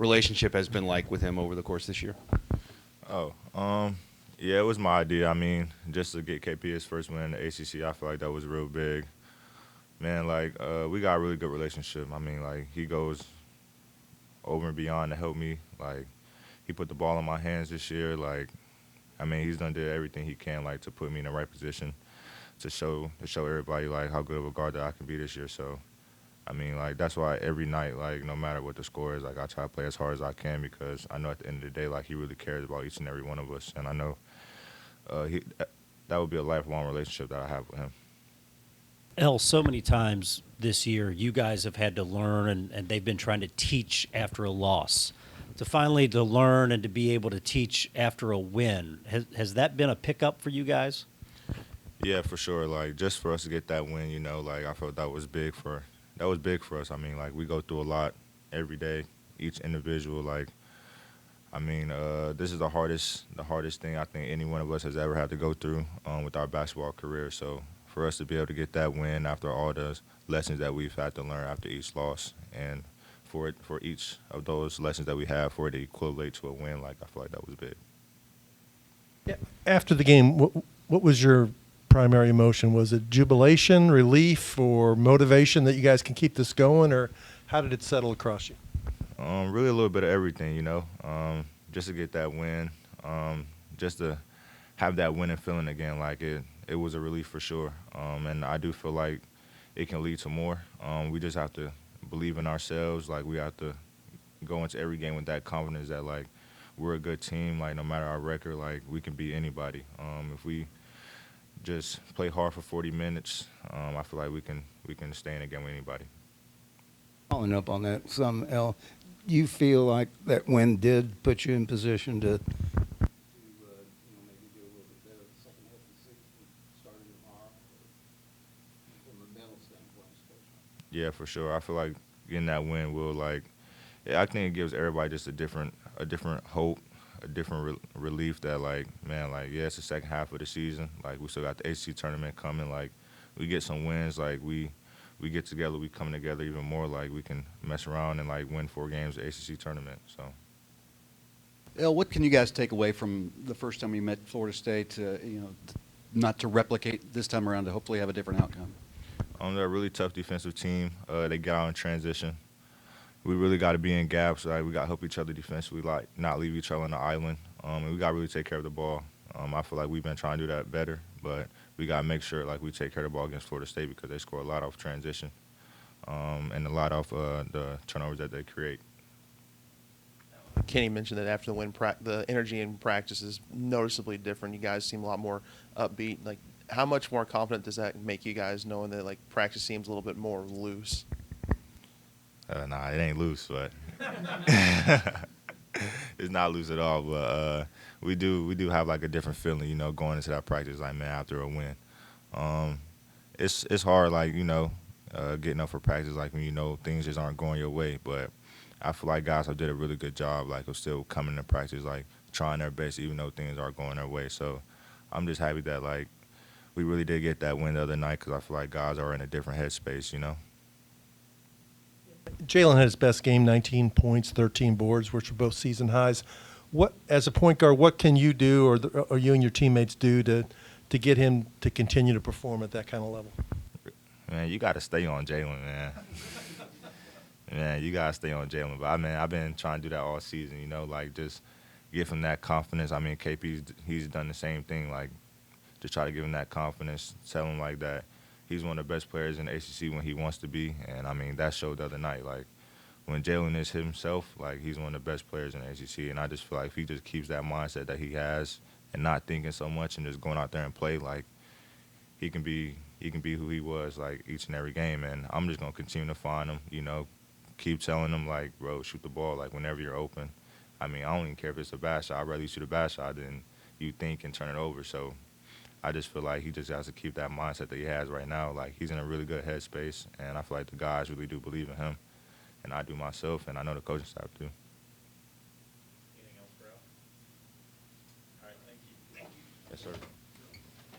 relationship has been like with him over the course of this year? Oh, yeah, it was my idea. I mean, just to get KP his first win in the ACC, I feel like that was real big. Man, like, we got a really good relationship. I mean, like, he goes over and beyond to help me. Like, he put the ball in my hands this year. Like, I mean, he's done did everything he can, like, to put me in the right position to show everybody, like, how good of a guard that I can be this year. So, I mean, like, that's why every night, like, no matter what the score is, like, I try to play as hard as I can because I know at the end of the day, like, he really cares about each and every one of us. And I know that would be a lifelong relationship that I have with him. El, so many times this year, you guys have had to learn, and they've been trying to teach after a loss. To finally to learn and to be able to teach after a win, has that been a pickup for you guys? Yeah, for sure. Like, just for us to get that win, you know, like, I felt that was big for us. I mean, like, we go through a lot every day, each individual. Like, I mean, this is the hardest thing I think any one of us has ever had to go through with our basketball career. So for us to be able to get that win after all the lessons that we've had to learn after each loss, and for each of those lessons that we have, for it to equate to a win, like, I feel like that was big. Yeah. After the game, what was your primary emotion? Was it jubilation, relief, or motivation that you guys can keep this going, or how did it settle across you? Really a little bit of everything, you know. Just to get that win, just to have that winning feeling again, like it was a relief for sure. And I do feel like it can lead to more. We just have to believe in ourselves. Like, we have to go into every game with that confidence that, like, we're a good team. Like, no matter our record, like, we can beat anybody. If we just play hard for 40 minutes, I feel like we can stay in a game with anybody. Following up on that, L, you feel like that win did put you in position to maybe do a little bit better the second half of the season, starting tomorrow, from a mental standpoint, especially? Yeah, for sure. I feel like getting that win will, like, yeah, I think it gives everybody just a different hope, a different relief that, like, man, like, yeah, it's the second half of the season. Like, we still got the ACC tournament coming. Like, we get some wins. Like, we get together, we come together even more. Like, we can mess around and, like, win 4 games at the ACC tournament. So. El, what can you guys take away from the first time you met Florida State, not to replicate this time around, to hopefully have a different outcome? They're a really tough defensive team. They get out in transition. We really got to be in gaps. Like, we got to help each other defensively, like, not leave each other on the island. And we got to really take care of the ball. I feel like we've been trying to do that better, but we got to make sure, like, we take care of the ball against Florida State because they score a lot off transition and a lot off the turnovers that they create. Kenny mentioned that after the win, the energy in practice is noticeably different. You guys seem a lot more upbeat. Like, how much more confident does that make you guys, knowing that, like, practice seems a little bit more loose? Nah, it ain't loose, but it's not loose at all. But we do have, like, a different feeling, you know, going into that practice, like, man, after a win. It's hard, like, you know, getting up for practice, like, when you know things just aren't going your way. But I feel like guys have did a really good job, like, of still coming to practice, like, trying their best, even though things aren't going their way. So I'm just happy that, like, we really did get that win the other night because I feel like guys are in a different headspace, you know. Jalen had his best game, 19 points, 13 boards, which were both season highs. What, as a point guard, what can you do, or you and your teammates do to get him to continue to perform at that kind of level? Man, you got to stay on Jalen, man. Man, you got to stay on Jalen. But, I mean, I've been trying to do that all season, you know, like, just give him that confidence. I mean, he's done the same thing, like, just try to give him that confidence, tell him, like, that he's one of the best players in the ACC when he wants to be. And, I mean, that showed the other night. Like, when Jalen is himself, like, he's one of the best players in the ACC. And I just feel like if he just keeps that mindset that he has and not thinking so much and just going out there and play, like, he can be who he was, like, each and every game. And I'm just going to continue to find him, you know, keep telling him, like, bro, shoot the ball, like, whenever you're open. I mean, I don't even care if it's a bad shot. I'd rather you shoot a bad shot than you think and turn it over. So I just feel like he just has to keep that mindset that he has right now. Like, he's in a really good headspace, and I feel like the guys really do believe in him, and I do myself, and I know the coaching staff do. Anything else, bro? All right, thank you. Yes, sir.